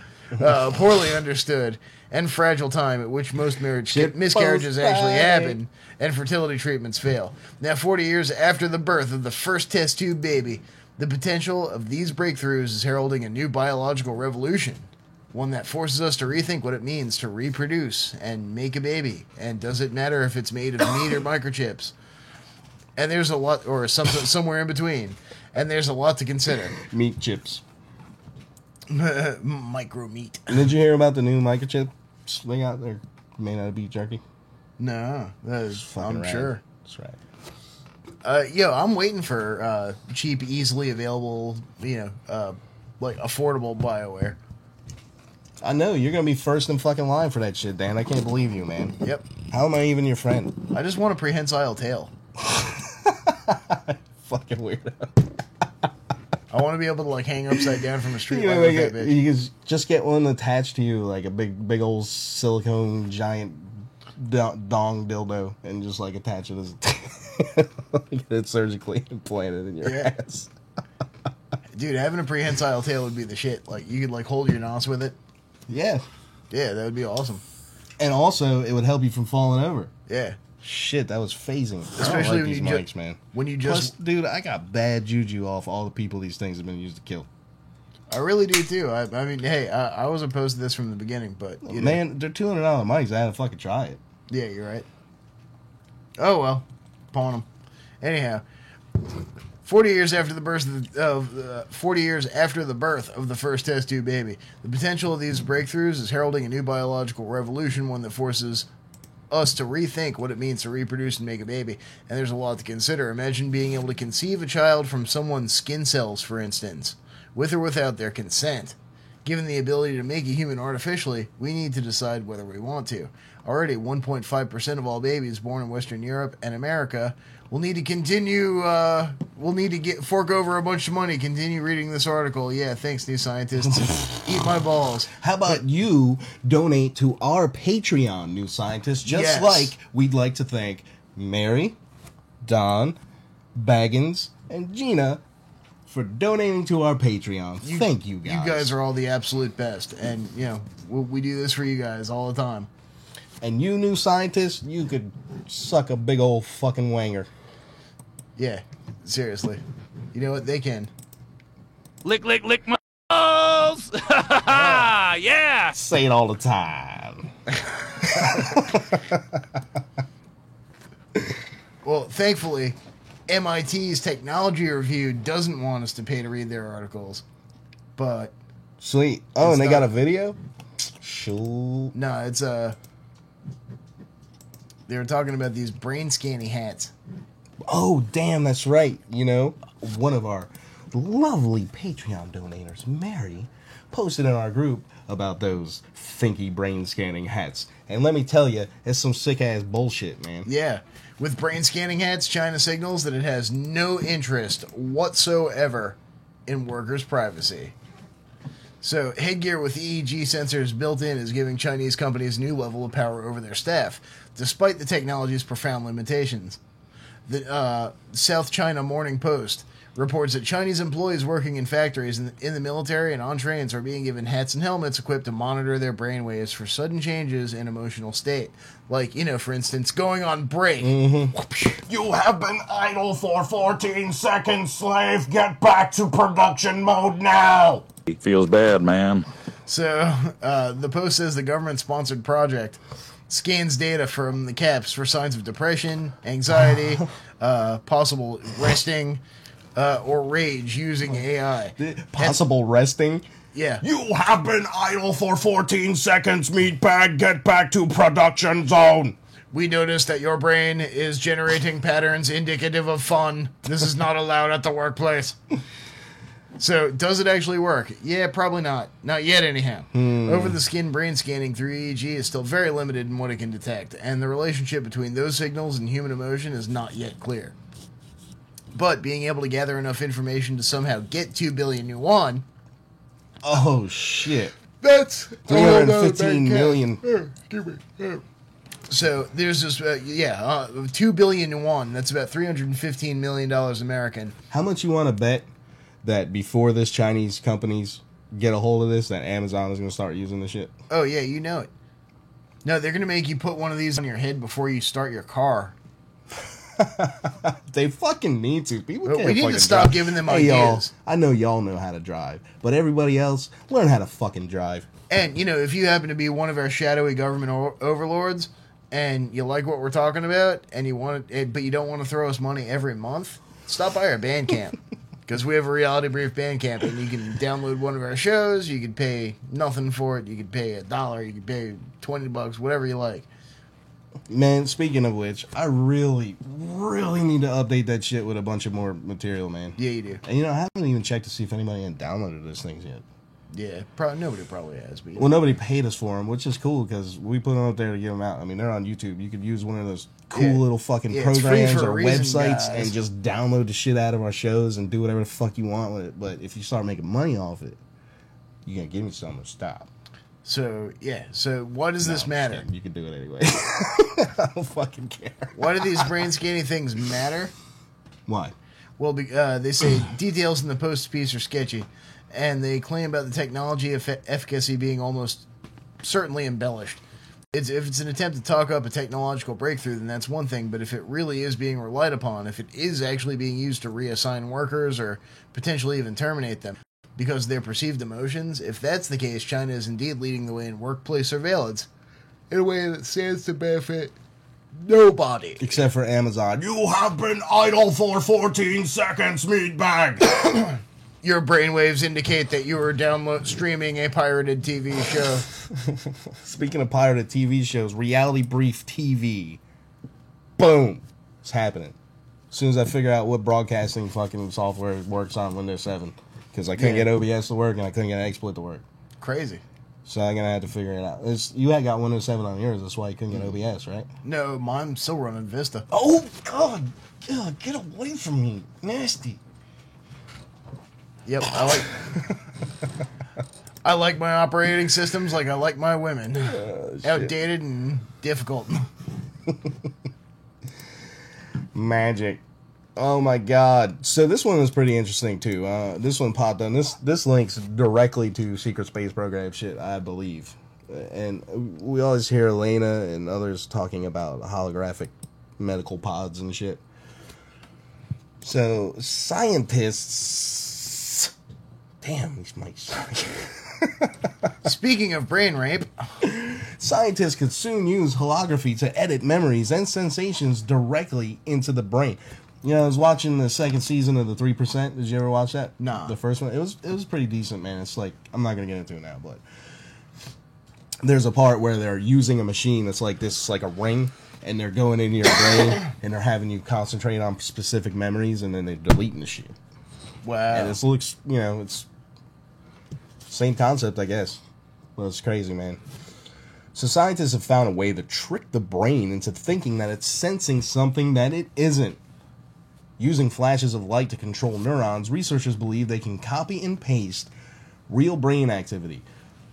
Poorly understood and fragile time at which most miscarriages actually happen and fertility treatments fail. Now, 40 years after the birth of the first test tube baby, the potential of these breakthroughs is heralding a new biological revolution, one that forces us to rethink what it means to reproduce and make a baby, and does it matter if it's made of meat or microchips? And there's a lot, or somewhere in between, and there's a lot to consider. Meat chips. Micro meat. Did you hear about the new microchips they got there made out of beef jerky? No, I'm rad. sure. That's right. I'm waiting for cheap, easily available, like affordable BioWare. I know, you're going to be first in fucking line for that shit, Dan. I can't believe you, man. Yep. How am I even your friend? I just want a prehensile tail. Fucking weirdo. I want to be able to like hang upside down from a street light like with that bitch. you can just get one attached to you, like a big old silicone giant dong dildo, and just like attach it as get it surgically implanted in your ass. Dude, having a prehensile tail would be the shit. Like you could like hold your nos with it. Yeah. Yeah, that would be awesome. And also, it would help you from falling over. Yeah. Shit, that was phasing. Especially when these you mics, man. When you just, plus, dude, I got bad juju off all the people these things have been used to kill. I really do too. I mean, hey, I was opposed to this from the beginning, but man, they're $200 mics. I had to fucking try it. Yeah, you're right. Oh well, pawn them. Anyhow, 40 years after the birth of the first test tube baby, the potential of these breakthroughs is heralding a new biological revolution, one that forces us to rethink what it means to reproduce and make a baby. And there's a lot to consider. Imagine being able to conceive a child from someone's skin cells, for instance, with or without their consent. Given the ability to make a human artificially, we need to decide whether we want to. Already, 1.5% of all babies born in Western Europe and America will need to continue, fork over a bunch of money, continue reading this article. Yeah, thanks, New Scientists. Eat my balls. How about you donate to our Patreon, New Scientists, just like we'd like to thank Mary, Don, Baggins, and Gina for donating to our Patreon. Thank you guys. You guys are all the absolute best, and, we do this for you guys all the time. And you New Scientists, you could suck a big old fucking wanger. Yeah, seriously. You know what? They can. Lick my balls! Yeah! Say it all the time. Well, thankfully, MIT's Technology Review doesn't want us to pay to read their articles. But... Sweet. Oh, and they got a video? Shoot. No, it's they were talking about these brain scanning hats. Oh, damn, that's right. One of our lovely Patreon donators, Mary, posted in our group about those thinky brain scanning hats. And let me tell you, it's some sick-ass bullshit, man. Yeah. With brain scanning hats, China signals that it has no interest whatsoever in workers' privacy. So, headgear with EEG sensors built in is giving Chinese companies a new level of power over their staff, despite the technology's profound limitations. The South China Morning Post reports that Chinese employees working in factories in the military and on trains are being given hats and helmets equipped to monitor their brainwaves for sudden changes in emotional state. Like, for instance, going on break. Mm-hmm. You have been idle for 14 seconds, slave. Get back to production mode now. It feels bad, man. So, the Post says the government-sponsored project scans data from the caps for signs of depression, anxiety, possible resting, or rage using AI. Possible resting? Yeah. You have been idle for 14 seconds, meatbag. Get back to production zone. We noticed that your brain is generating patterns indicative of fun. This is not allowed at the workplace. So, does it actually work? Yeah, probably not. Not yet, anyhow. Over-the-skin brain scanning through EEG is still very limited in what it can detect, and the relationship between those signals and human emotion is not yet clear. But being able to gather enough information to somehow get 2 billion yuan... Oh, shit. That's 315 million. So there's this, 2 billion yuan. That's about $315 million American. How much you want to bet that before this Chinese companies get a hold of this, that Amazon is going to start using the shit? Oh, yeah, you know it. No, they're going to make you put one of these on your head before you start your car. They fucking need to. People Well, can't we need to fucking stop drive. giving them Hey, y'all, ideas. I know y'all know how to drive, but everybody else, learn how to fucking drive. And, if you happen to be one of our shadowy government overlords and you like what we're talking about and you want it, but you don't want to throw us money every month, stop by our Bandcamp. Because we have a Reality Brief Bandcamp and you can download one of our shows. You could pay nothing for it. You could pay $1. You could pay $20, whatever you like. Man, speaking of which, I really, really need to update that shit with a bunch of more material, man. Yeah, you do. And I haven't even checked to see if anybody had downloaded those things yet. Yeah, nobody probably has. But Well, nobody paid us for them, which is cool because we put them up there to get them out. I mean, they're on YouTube. You could use one of those cool little fucking it's free programs for a or reason, websites guys. and just download the shit out of our shows and do whatever the fuck you want with it. But if you start making money off it, you're going to give me something to stop. So why does this matter? You can do it anyway. I don't fucking care. Why do these brain scanning things matter? Why? Well, they say details in the post piece are sketchy, and they claim about the technology efficacy being almost certainly embellished. If it's an attempt to talk up a technological breakthrough, then that's one thing, but if it really is being relied upon, if it is actually being used to reassign workers or potentially even terminate them because of their perceived emotions, if that's the case, China is indeed leading the way in workplace surveillance in a way that stands to benefit nobody. Except for Amazon. You have been idle for 14 seconds, meatbag. Your brainwaves indicate that you are streaming a pirated TV show. Speaking of pirated TV shows, Reality Brief TV. Boom. It's happening. As soon as I figure out what broadcasting fucking software works on Windows 7. Because I couldn't get OBS to work and I couldn't get XSplit to work. Crazy. So I'm going to have to figure it out. You had got Windows 7 on yours. That's why you couldn't get OBS, right? No, mine's still running Vista. Oh, God. Get away from me. Nasty. Yep, I like my operating systems like I like my women. Outdated and difficult. Magic. Oh my God. So this one is pretty interesting too. This one popped on. This links directly to secret space program shit, I believe. And we always hear Elena and others talking about holographic medical pods and shit. So scientists. Damn, these mics. Speaking of brain rape, scientists could soon use holography to edit memories and sensations directly into the brain. I was watching the second season of the 3%. Did you ever watch that? No. The first one? It was pretty decent, man. It's like, I'm not going to get into it now, but there's a part where they're using a machine that's like this, like a ring, and they're going into your brain, and they're having you concentrate on specific memories, and then they're deleting the shit. Wow. And it looks, it's same concept, I guess. Well, it's crazy, man. So scientists have found a way to trick the brain into thinking that it's sensing something that it isn't. Using flashes of light to control neurons, researchers believe they can copy and paste real brain activity,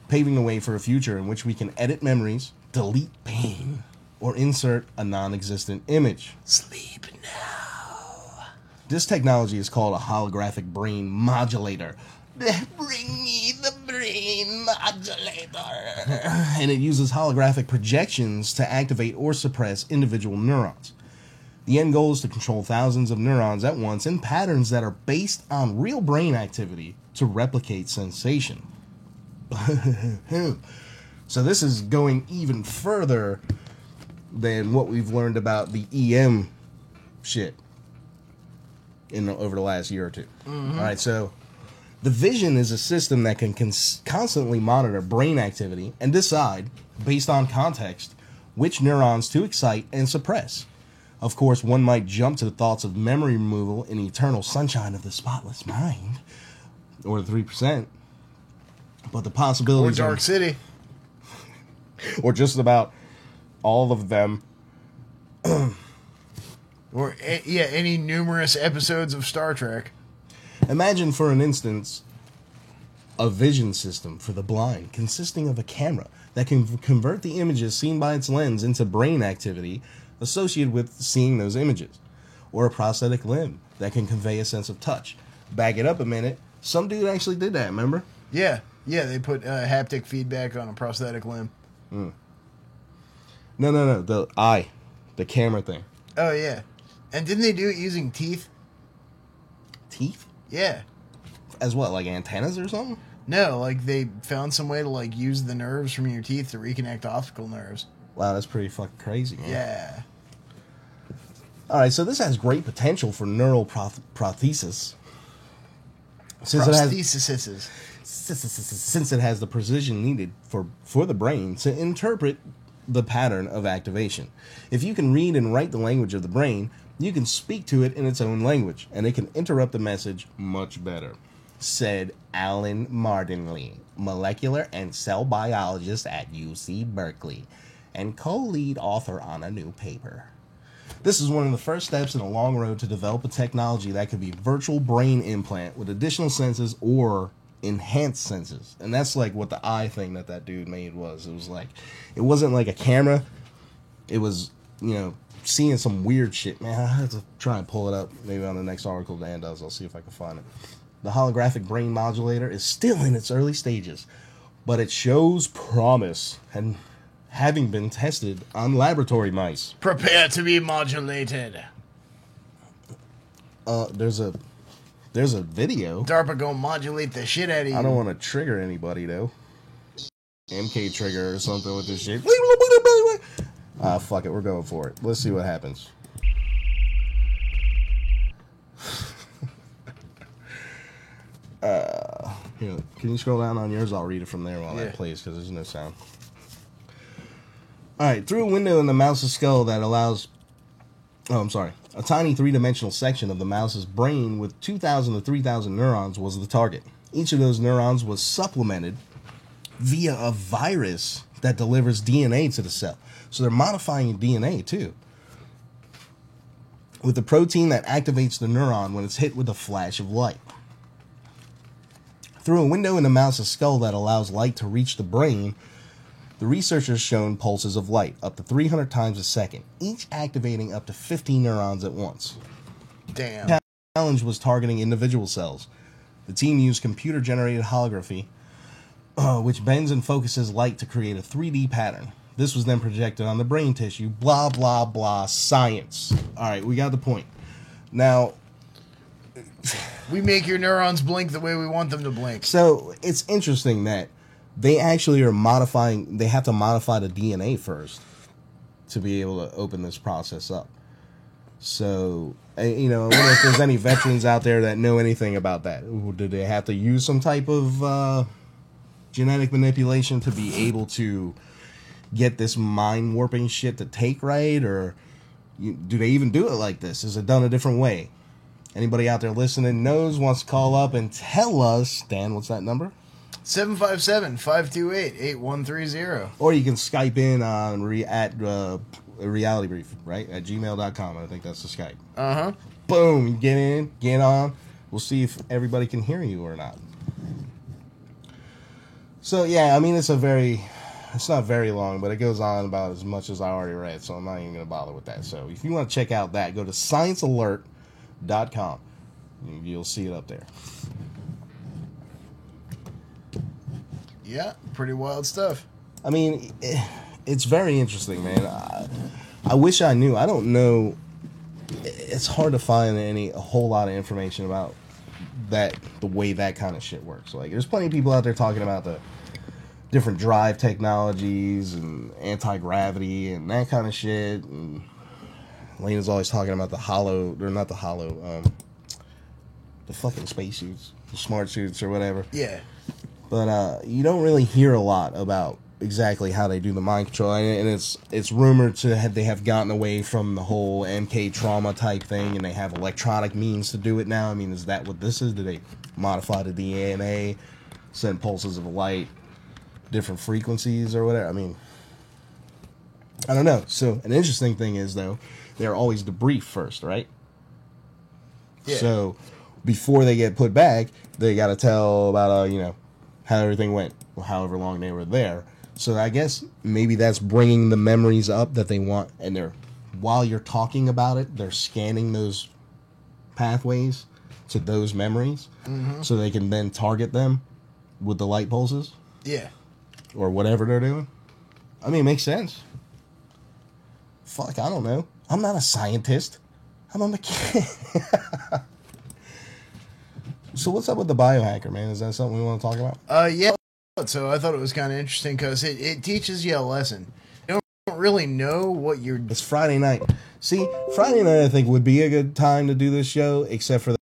paving the way for a future in which we can edit memories, delete pain, or insert a non-existent image. Sleep now. This technology is called a holographic brain modulator. Bring me the brain modulator. And it uses holographic projections to activate or suppress individual neurons. The end goal is to control thousands of neurons at once in patterns that are based on real brain activity to replicate sensation. So this is going even further than what we've learned about the EM shit over the last year or two. Mm-hmm. All right, so the Vision is a system that can constantly monitor brain activity and decide, based on context, which neurons to excite and suppress. Of course, one might jump to the thoughts of memory removal in eternal sunshine of the spotless mind, or the 3%. But the possibilities or Dark City, or just about all of them, or any numerous episodes of Star Trek. Imagine, for an instance, a vision system for the blind consisting of a camera that can convert the images seen by its lens into brain activity associated with seeing those images, or a prosthetic limb that can convey a sense of touch. Back it up a minute. Some dude actually did that, remember? Yeah, they put haptic feedback on a prosthetic limb. No, the camera thing. Oh, yeah. And didn't they do it using teeth? Teeth? Yeah. As what, like antennas or something? No, like they found some way to like use the nerves from your teeth to reconnect optical nerves. Wow, that's pretty fucking crazy, man. Yeah. Alright, so this has great potential for neural prosthesis. Since it has the precision needed for the brain to interpret the pattern of activation. If you can read and write the language of the brain, you can speak to it in its own language, and it can interrupt the message much better, said Alan Mardinley, molecular and cell biologist at UC Berkeley, and co-lead author on a new paper. This is one of the first steps in a long road to develop a technology that could be virtual brain implant with additional senses or enhanced senses. And that's like what the eye thing that dude made was. It was like, it wasn't like a camera. It was, you know, seeing some weird shit. Man, I have to try and pull it up. Maybe on the next article Dan does. I'll see if I can find it. The holographic brain modulator is still in its early stages, but it shows promise and having been tested on laboratory mice. Prepare to be modulated. There's a video. DARPA gonna modulate the shit out of you. I don't want to trigger anybody though. MK trigger or something with this shit. Fuck it, we're going for it. Let's see what happens. Here, can you scroll down on yours? I'll read it from there while that plays because there's no sound. Alright, through a window in the mouse's skull that allows... A tiny three-dimensional section of the mouse's brain with 2,000 to 3,000 neurons was the target. Each of those neurons was supplemented via a virus that delivers DNA to the cell. So they're modifying DNA, too. With the protein that activates the neuron when it's hit with a flash of light. Through a window in the mouse's skull that allows light to reach the brain, the researchers shown pulses of light up to 300 times a second, each activating up to 15 neurons at once. Damn. The challenge was targeting individual cells. The team used computer-generated holography, which bends and focuses light to create a 3D pattern. This was then projected on the brain tissue. Blah, blah, blah. Science. All right, we got the point. Now... we make your neurons blink the way we want them to blink. So, it's interesting that they actually are modifying... They have to modify the DNA first to be able to open this process up. So, you know, I wonder if there's any veterans out there that know anything about that. Do they have to use some type of genetic manipulation to be able to get this mind-warping shit to take right? Or do they even do it like this? Is it done a different way? Anybody out there listening knows, wants to call up and tell us. Dan, what's that number? 757-528-8130. Or you can Skype in on Reality Brief, right? At gmail.com. I think that's the Skype. Uh-huh. Boom. Get in. Get on. We'll see if everybody can hear you or not. So, yeah, I mean, it's not very long, but it goes on about as much as I already read, so I'm not even going to bother with that. So, if you want to check out that, go to sciencealert.com. You'll see it up there. Yeah, pretty wild stuff. I mean, it's very interesting, man. I wish I knew. I don't know. It's hard to find a whole lot of information about that, the way that kind of shit works. Like, there's plenty of people out there talking about the different drive technologies and anti-gravity and that kind of shit. And Lena's always talking about the fucking spacesuits, the smart suits or whatever. Yeah. But you don't really hear a lot about exactly how they do the mind control, and it's rumored they have gotten away from the whole MK trauma type thing, and they have electronic means to do it now. I mean, is that what this is? Do they modify the DNA, send pulses of light, different frequencies or whatever? I mean, I don't know. So an interesting thing is, though, they're always debriefed first, right? Yeah. So before they get put back, they got to tell about how everything went, however long they were there. So I guess maybe that's bringing the memories up that they want, and they're, while you're talking about it, they're scanning those pathways to those memories, so they can then target them with the light pulses. Yeah. Or whatever they're doing. I mean, it makes sense. Fuck, I don't know. I'm not a scientist. I'm a mechanic. So what's up with the biohacker, man? Is that something we want to talk about? Yeah. So I thought it was kind of interesting because it teaches you a lesson. You don't really know what you're... It's Friday night. See, Friday night I think would be a good time to do this show, except for